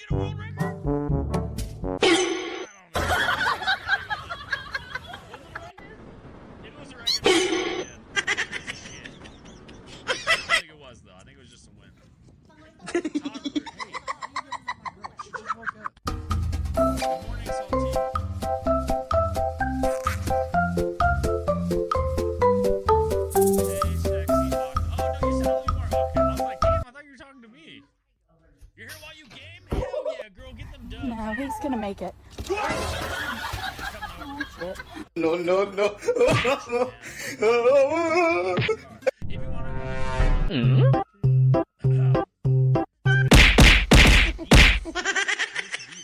get a world record? It was a record. Yeah. Shit. I don't think it was, though. I think it was just a win. Toddler, hey. She just woke up. Good morning, Salty. Hey, sexy fox. Oh, no, you said only more. Okay, I was like, damn, I thought you were talking to me. You're here while you game? Hell yeah, girl, get them dubs. No, he's gonna make it. No, no, no. If you want to...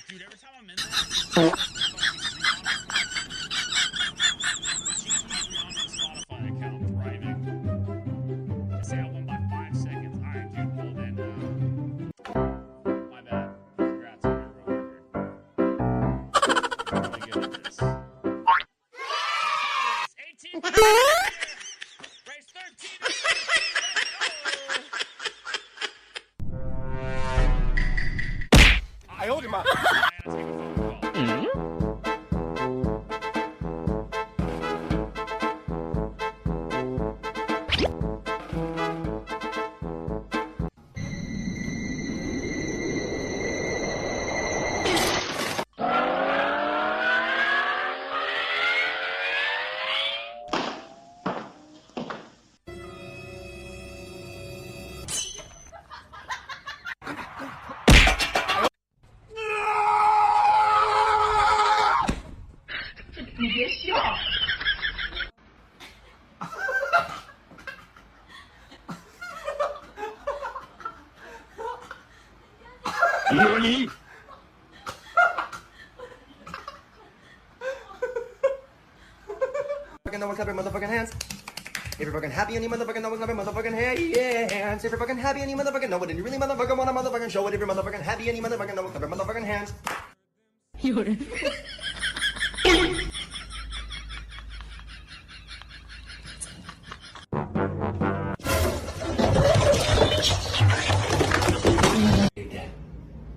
Dude, every time I'm in there... Spotify account thriving. I say I won by 5 seconds. Alright, dude, well then, my bad. Congrats on your world record. I'm really good at this. Race 18. Race 13. I hold him up. I gotta take a phone call. NANI?! No one clap your motherfucking hands. If you're fucking happy and you motherfucking know, clap your motherfucking hands. If you're fucking happy and you motherfucking know it, and you really motherfucking wanna motherfucking show it. If you're motherfucking happy and you motherfucking know, clap your motherfucking hands. You're dead.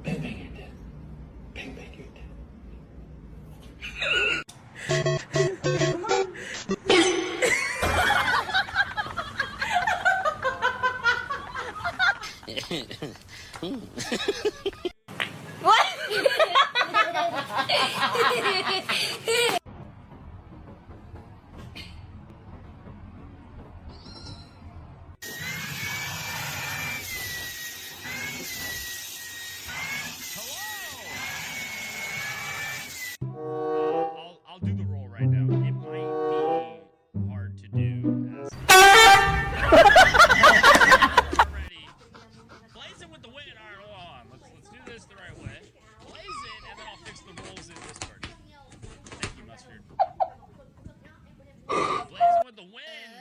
Bang bang, you're dead. Bang bang, you're dead. I'll do the roll right now. It might be hard to do as ready. Blaze it with the win. Alright, hold on. Let's do this the right way. Blaze it, and then I'll fix the rolls in this turn. Thank you, Mustard. Blaze it with the win.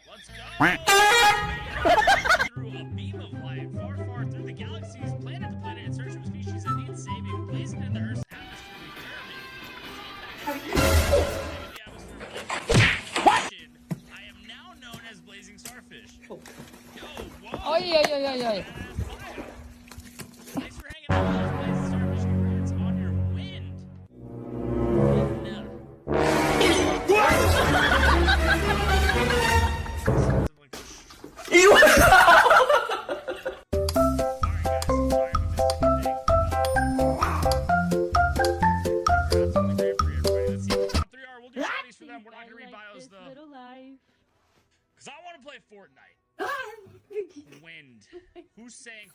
Let's go. Through a beam of light, far, far through the galaxies, planet to planet, in search of a species that needs saving, blazing in the Earth's atmosphere with I am now known as Blazing Starfish. Yo, whoa! Oi, oi, oi, oi, oi. Thanks for hanging out with us, Blazing Starfish. Congrats on your wind. We're not gonna read bios though. Because I want to play Fortnite. Wind. Who's saying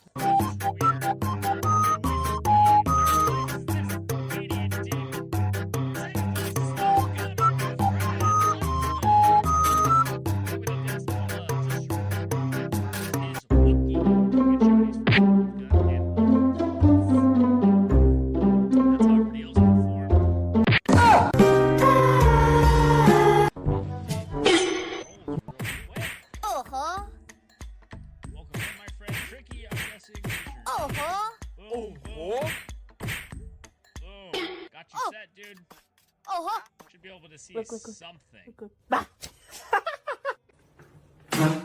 dude. Should be able to see something. Bah. Alright,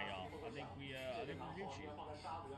y'all. I think we're Gucci. 放在沙子园